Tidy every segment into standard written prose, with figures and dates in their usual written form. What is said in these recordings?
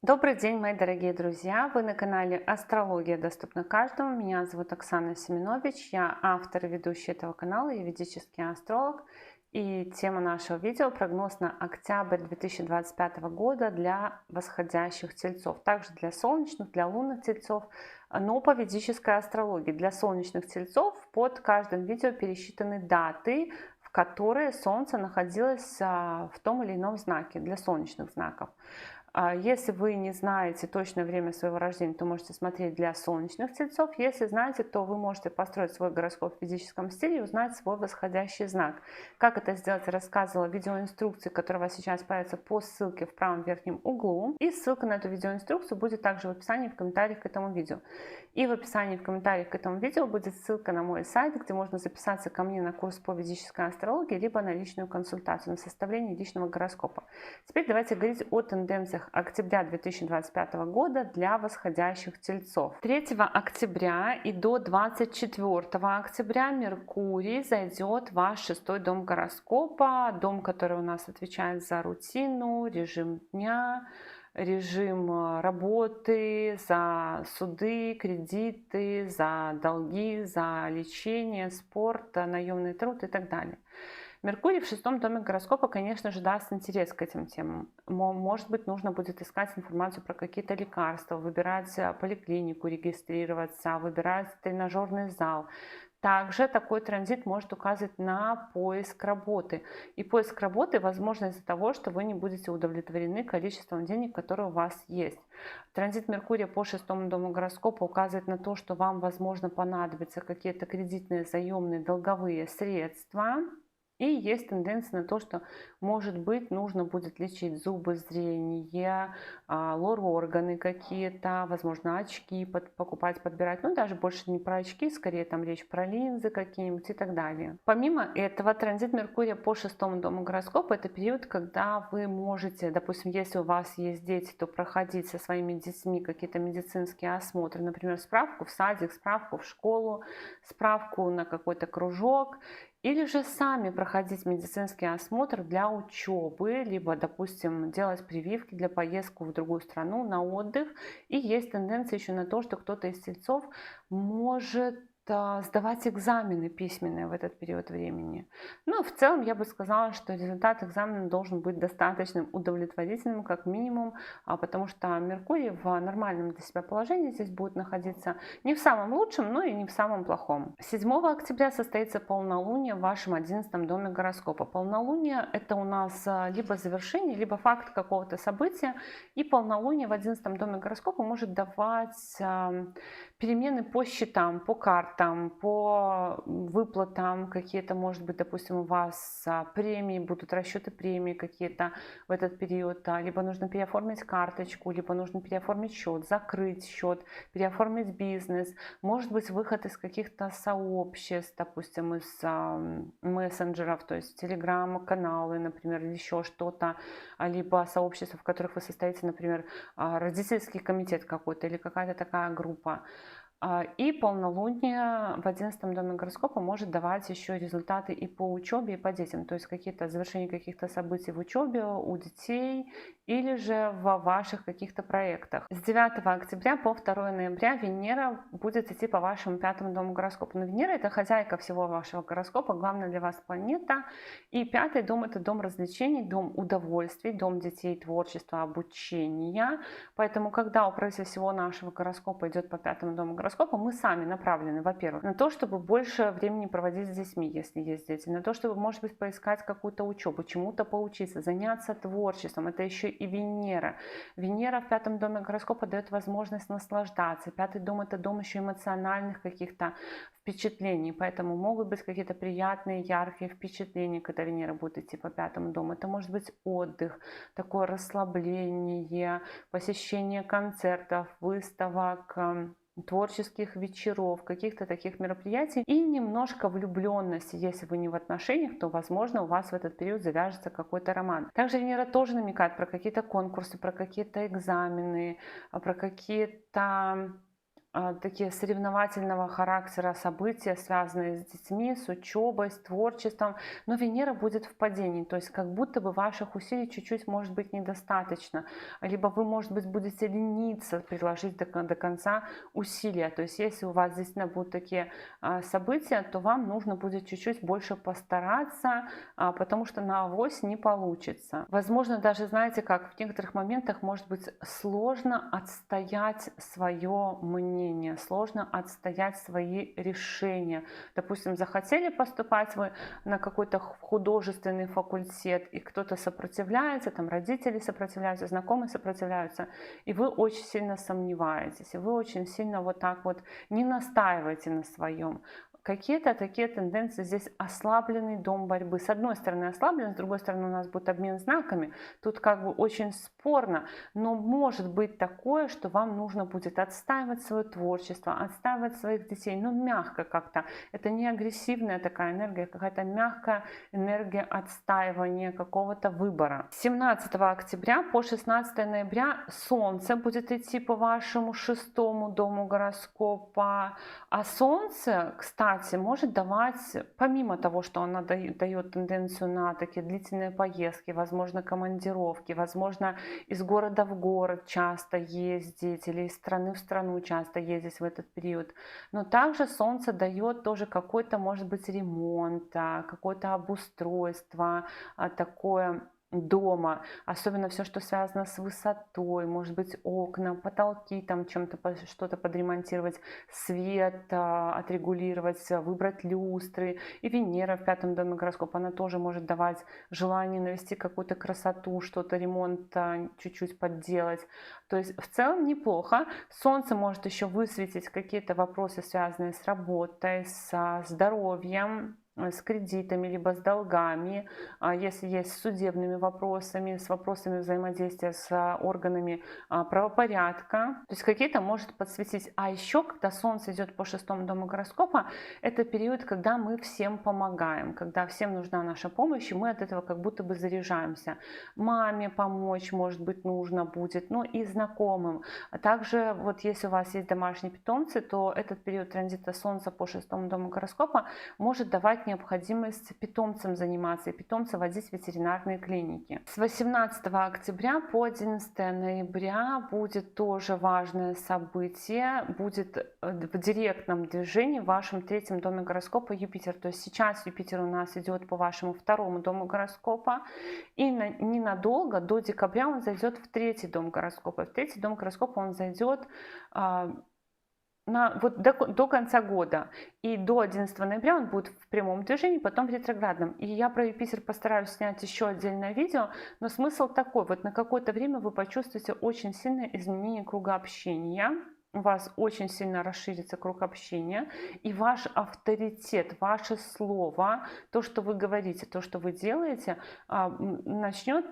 Добрый день, мои дорогие друзья! Вы на канале Астрология доступна каждому. Меня зовут Оксана Семенович, я автор и ведущая этого канала, я ведический астролог. И тема нашего видео — прогноз на октябрь 2025 года для восходящих тельцов. Также для солнечных, для лунных тельцов, но по ведической астрологии. Для солнечных тельцов под каждым видео пересчитаны даты, в которые Солнце находилось в том или ином знаке, для солнечных знаков. Если вы не знаете точное время своего рождения, то можете смотреть для солнечных тельцов. Если знаете, то вы можете построить свой гороскоп в физическом стиле и узнать свой восходящий знак. Как это сделать, я рассказывала в видеоинструкции, которая у вас сейчас появится по ссылке в правом верхнем углу. И ссылка на эту видеоинструкцию будет также в описании, в комментариях к этому видео. И в описании, в комментариях к этому видео будет ссылка на мой сайт, где можно записаться ко мне на курс по ведической астрологии, либо на личную консультацию, на составление личного гороскопа. Теперь давайте говорить о тенденциях октября 2025 года для восходящих тельцов. 3 октября и до 24 октября Меркурий зайдет в ваш 6-й дом гороскопа, дом, который у нас отвечает за рутину, режим дня, режим работы, за суды, кредиты, за долги, за лечение, спорт, наемный труд и так далее. Меркурий в 6-м доме гороскопа, конечно же, даст интерес к этим темам. Может быть, нужно будет искать информацию про какие-то лекарства, выбирать поликлинику, регистрироваться, выбирать тренажерный зал. Также такой транзит может указывать на поиск работы. И поиск работы возможно из-за того, что вы не будете удовлетворены количеством денег, которые у вас есть. Транзит Меркурия по 6-му дому гороскопа указывает на то, что вам, возможно, понадобятся какие-то кредитные, заемные, долговые средства. И есть тенденция на то, что, может быть, нужно будет лечить зубы, зрение, лор-органы какие-то, возможно, очки покупать, подбирать. Ну, даже больше не про очки, скорее там речь про линзы какие-нибудь и так далее. Помимо этого, транзит Меркурия по 6-му дому гороскопа — это период, когда вы можете, допустим, если у вас есть дети, то проходить со своими детьми какие-то медицинские осмотры, например, справку в садик, справку в школу, справку на какой-то кружок, или же сами проходить медицинский осмотр для учебы, либо, допустим, делать прививки для поездки в другую страну на отдых. И есть тенденция еще на то, что кто-то из тельцов может сдавать экзамены письменные в этот период времени. Но в целом я бы сказала, что результат экзамена должен быть достаточным, удовлетворительным, как минимум, потому что Меркурий в нормальном для себя положении здесь будет находиться не в самом лучшем, но и не в самом плохом. 7 октября состоится полнолуние в вашем 11-м доме гороскопа. Полнолуние — это у нас либо завершение, либо факт какого-то события. И полнолуние в 11-м доме гороскопа может давать перемены по счетам, по картам, по выплатам какие-то, может быть, допустим, у вас премии, будут расчеты премии какие-то в этот период, либо нужно переоформить карточку, либо нужно переоформить счет, закрыть счет, переоформить бизнес, может быть, выход из каких-то сообществ, допустим, из мессенджеров, то есть телеграм-каналы, например, или еще что-то, либо сообщества, в которых вы состоите, например, родительский комитет какой-то или какая-то такая группа. И полнолуние в 11-м доме гороскопа может давать еще результаты и по учебе, и по детям. То есть какие-то завершения каких-то событий в учебе у детей или же в ваших каких-то проектах. С 9 октября по 2 ноября Венера будет идти по вашему 5-му дому гороскопа. Но Венера — это хозяйка всего вашего гороскопа, главная для вас планета. И 5-й дом — это дом развлечений, дом удовольствий, дом детей, творчества, обучения. Поэтому, когда управитель всего нашего гороскопа идет по 5-му дому гороскопа, мы сами направлены, во-первых, на то, чтобы больше времени проводить с детьми, если есть дети, на то, чтобы, может быть, поискать какую-то учебу, чему-то поучиться, заняться творчеством. Это еще и Венера. Венера в 5-м доме гороскопа дает возможность наслаждаться. 5-й дом — это дом еще эмоциональных каких-то впечатлений, поэтому могут быть какие-то приятные, яркие впечатления, когда Венера будет идти по 5-му дому. Это может быть отдых, такое расслабление, посещение концертов, выставок, творческих вечеров, каких-то таких мероприятий и немножко влюбленности. Если вы не в отношениях, то, возможно, у вас в этот период завяжется какой-то роман. Также Венера тоже намекает про какие-то конкурсы, про какие-то экзамены, про какие-то такие соревновательного характера события, связанные с детьми, с учебой, с творчеством, но Венера будет в падении, то есть как будто бы ваших усилий чуть-чуть может быть недостаточно, либо вы, может быть, будете лениться приложить до конца усилия, то есть если у вас действительно будут такие события, то вам нужно будет чуть-чуть больше постараться, потому что на авось не получится. Возможно, даже, знаете, как в некоторых моментах может быть сложно отстоять свое мнение, сложно отстоять свои решения. Допустим, захотели поступать вы на какой-то художественный факультет, и кто-то сопротивляется, там родители сопротивляются, знакомые сопротивляются, и вы очень сильно сомневаетесь, и вы очень сильно вот так вот не настаиваете на своем. Какие-то такие тенденции здесь: ослабленный дом борьбы. С одной стороны ослаблен, с другой стороны у нас будет обмен знаками. Тут как бы очень спорно, но может быть такое, что вам нужно будет отстаивать свое творчество, отстаивать своих детей, но мягко как-то. Это не агрессивная такая энергия, какая-то мягкая энергия отстаивания какого-то выбора. С 17 октября по 16 ноября Солнце будет идти по вашему 6-му дому гороскопа, а Солнце, кстати, может давать, помимо того, что она дает тенденцию на такие длительные поездки, возможно, командировки, возможно, из города в город часто ездить или из страны в страну часто ездить в этот период, но также Солнце дает тоже какой-то, может быть, ремонт, какое-то обустройство, такое дома, особенно все, что связано с высотой, может быть, окна, потолки, там чем-то что-то подремонтировать, свет отрегулировать, выбрать люстры. И Венера в 5-м доме гороскопа, она тоже может давать желание навести какую-то красоту, что-то, ремонт чуть-чуть подделать. То есть в целом неплохо. Солнце может еще высветить какие-то вопросы, связанные с работой, со здоровьем, с кредитами, либо с долгами, если есть с судебными вопросами, с вопросами взаимодействия с органами правопорядка. То есть какие-то может подсветить. А еще, когда Солнце идет по 6-му дому гороскопа, это период, когда мы всем помогаем, когда всем нужна наша помощь, и мы от этого как будто бы заряжаемся. Маме помочь, может быть, нужно будет, ну и знакомым. А также вот если у вас есть домашние питомцы, то этот период транзита Солнца по 6-му дому гороскопа может давать необходимость питомцам заниматься и питомца водить в ветеринарные клиники. С 18 октября по 11 ноября будет тоже важное событие, будет в директном движении в вашем 3-м доме гороскопа Юпитер. То есть сейчас Юпитер у нас идет по вашему 2-му дому гороскопа, и ненадолго, до декабря, он зайдет в 3-й дом гороскопа. В 3-й дом гороскопа он зайдет до конца года, и до 11 ноября он будет в прямом движении, потом в ретроградном. И я про Юпитер постараюсь снять еще отдельное видео, но смысл такой: вот на какое-то время вы почувствуете очень сильное изменение круга общения, у вас очень сильно расширится круг общения, и ваш авторитет, ваше слово, то, что вы говорите, то, что вы делаете, начнет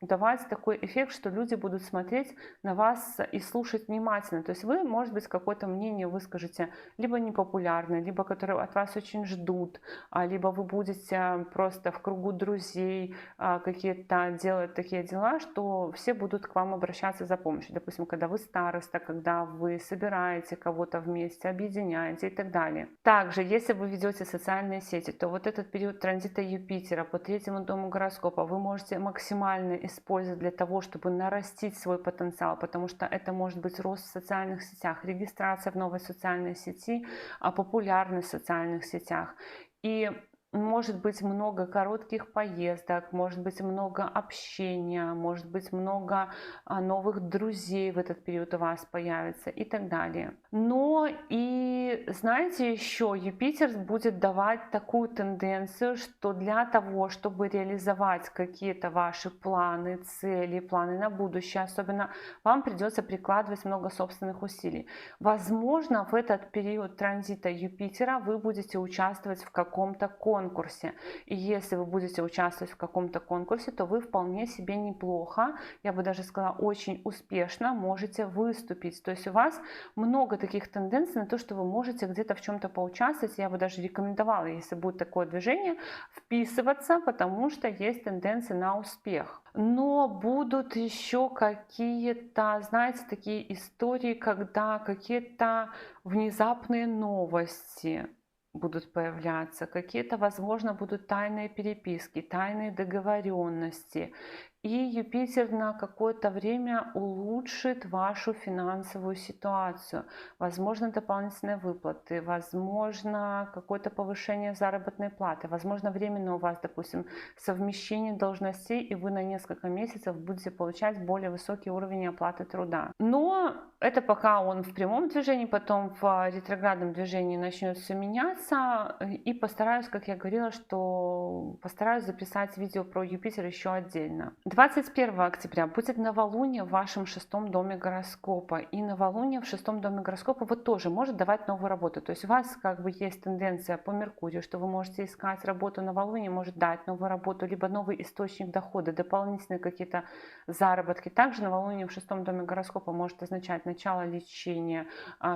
давать такой эффект, что люди будут смотреть на вас и слушать внимательно. То есть вы, может быть, какое-то мнение выскажете, либо непопулярное, либо которое от вас очень ждут, либо вы будете просто в кругу друзей какие-то делать такие дела, что все будут к вам обращаться за помощью. Допустим, когда вы староста, когда вы собираете кого-то вместе, объединяете и так далее. Также, если вы ведете социальные сети, то вот этот период транзита Юпитера по 3-му дому гороскопа вы можете максимально использовать для того, чтобы нарастить свой потенциал, потому что это может быть рост в социальных сетях, регистрация в новой социальной сети, популярность в социальных сетях. И может быть много коротких поездок, может быть много общения, может быть много новых друзей в этот период у вас появится и так далее. Но и знаете, еще Юпитер будет давать такую тенденцию, что для того, чтобы реализовать какие-то ваши планы, цели, планы на будущее, особенно, вам придется прикладывать много собственных усилий. Возможно, в этот период транзита Юпитера вы будете участвовать в каком-то конкурсе, конкурсе. И если вы будете участвовать в каком-то конкурсе, то вы вполне себе неплохо, я бы даже сказала, очень успешно можете выступить. То есть у вас много таких тенденций на то, что вы можете где-то в чем-то поучаствовать. Я бы даже рекомендовала, если будет такое движение, вписываться, потому что есть тенденции на успех. Но будут еще какие-то, знаете, такие истории, когда какие-то внезапные новости будут появляться, какие-то, возможно, будут тайные переписки, тайные договоренности. И Юпитер на какое-то время улучшит вашу финансовую ситуацию. Возможно, дополнительные выплаты, возможно, какое-то повышение заработной платы, возможно, временно у вас, допустим, совмещение должностей, и вы на несколько месяцев будете получать более высокий уровень оплаты труда. Но это пока он в прямом движении, потом в ретроградном движении начнет все меняться. И постараюсь, как я говорила, что постараюсь записать видео про Юпитер еще отдельно. 21 октября будет новолуние в вашем шестом доме гороскопа. И новолуние в шестом доме гороскопа вот тоже может давать новую работу. То есть у вас как бы есть тенденция по Меркурию, что вы можете искать работу. Новолуние может дать новую работу, либо новый источник дохода, дополнительные какие-то заработки. Также новолуние в шестом доме гороскопа может означать начало лечения,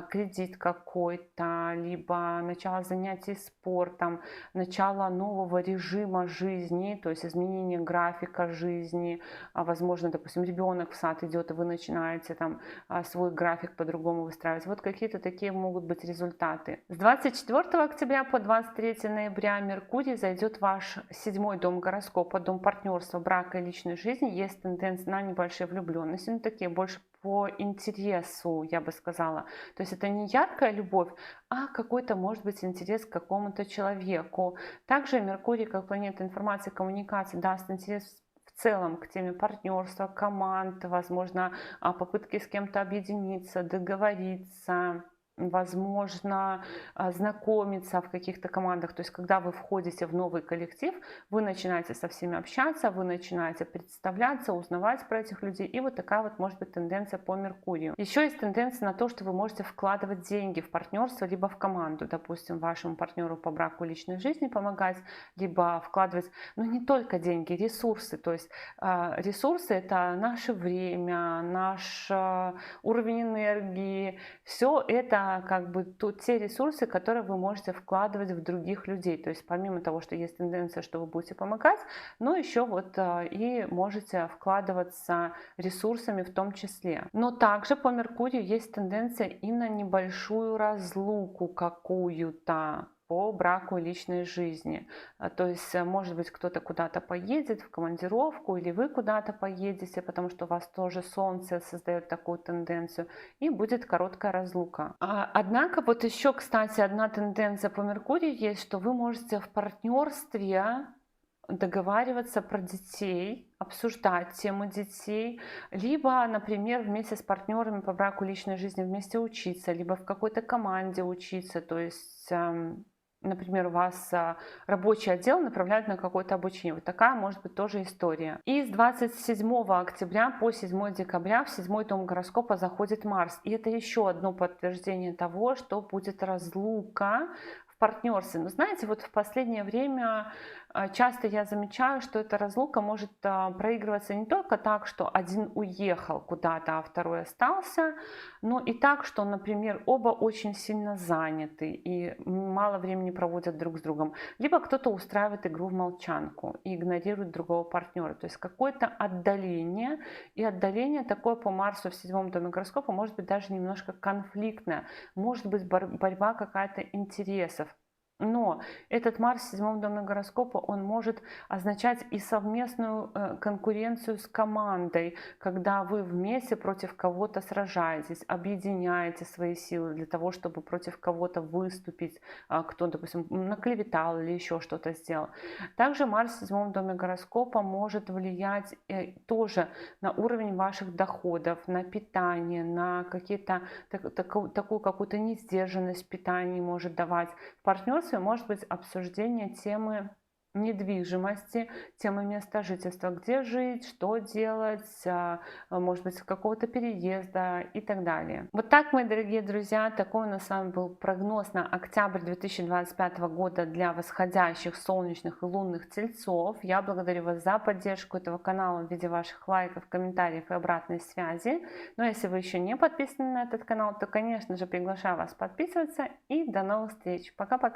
кредит какой-то, либо начало занятий спортом, начало нового режима жизни, то есть изменение графика жизни. Возможно, допустим, ребенок в сад идет, и вы начинаете там свой график по-другому выстраивать. Вот какие-то такие могут быть результаты. С 24 октября по 23 ноября Меркурий зайдет в ваш седьмой дом гороскопа, дом партнерства, брака и личной жизни. Есть тенденция на небольшие влюбленности, но такие больше по интересу, я бы сказала. То есть это не яркая любовь, а какой-то, может быть, интерес к какому-то человеку. Также Меркурий, как планета информации и коммуникации, даст интерес в целом к теме партнерства, команд, возможно, попытки с кем-то объединиться, договориться, возможно, знакомиться в каких-то командах. То есть, когда вы входите в новый коллектив, вы начинаете со всеми общаться, вы начинаете представляться, узнавать про этих людей. И вот такая вот может быть тенденция по Меркурию. Еще есть тенденция на то, что вы можете вкладывать деньги в партнерство, либо в команду. Допустим, вашему партнеру по браку и личной жизни помогать, либо вкладывать, но не только деньги, ресурсы. То есть ресурсы — это наше время, наш уровень энергии. Все это как бы те ресурсы, которые вы можете вкладывать в других людей. То есть помимо того, что есть тенденция, что вы будете помогать, но еще вот и можете вкладываться ресурсами в том числе. Но также по Меркурию есть тенденция и на небольшую разлуку какую-то по браку и личной жизни. То есть, может быть, кто-то куда-то поедет в командировку, или вы куда-то поедете, потому что у вас тоже Солнце создает такую тенденцию, и будет короткая разлука. Однако, вот еще, кстати, одна тенденция по Меркурию есть, что вы можете в партнерстве договариваться про детей, обсуждать тему детей, либо, например, вместе с партнерами по браку и личной жизни вместе учиться, либо в какой-то команде учиться, то есть например, у вас рабочий отдел направляют на какое-то обучение. Вот такая может быть тоже история. И с 27 октября по 7 декабря в седьмой дом гороскопа заходит Марс. И это еще одно подтверждение того, что будет разлука в партнерстве. Но знаете, вот в последнее время часто я замечаю, что эта разлука может проигрываться не только так, что один уехал куда-то, а второй остался, но и так, что, например, оба очень сильно заняты и мало времени проводят друг с другом. Либо кто-то устраивает игру в молчанку и игнорирует другого партнера. То есть какое-то отдаление. И отдаление такое по Марсу в седьмом доме гороскопа может быть даже немножко конфликтное. Может быть борьба какая-то интересов. Но этот Марс в седьмом доме гороскопа, он может означать и совместную конкуренцию с командой, когда вы вместе против кого-то сражаетесь, объединяете свои силы для того, чтобы против кого-то выступить, кто, допустим, наклеветал или еще что-то сделал. Также Марс в седьмом доме гороскопа может влиять тоже на уровень ваших доходов, на питание, на какие-то такую какую-то несдержанность питания может давать. В партнерстве может быть обсуждение темы недвижимости, темы места жительства, где жить, что делать, может быть, какого-то переезда и так далее. Вот так, мои дорогие друзья, такой у нас с вами был прогноз на октябрь 2025 года для восходящих солнечных и лунных тельцов. Я благодарю вас за поддержку этого канала в виде ваших лайков, комментариев и обратной связи. Но если вы еще не подписаны на этот канал, то, конечно же, приглашаю вас подписываться. И до новых встреч. Пока-пока.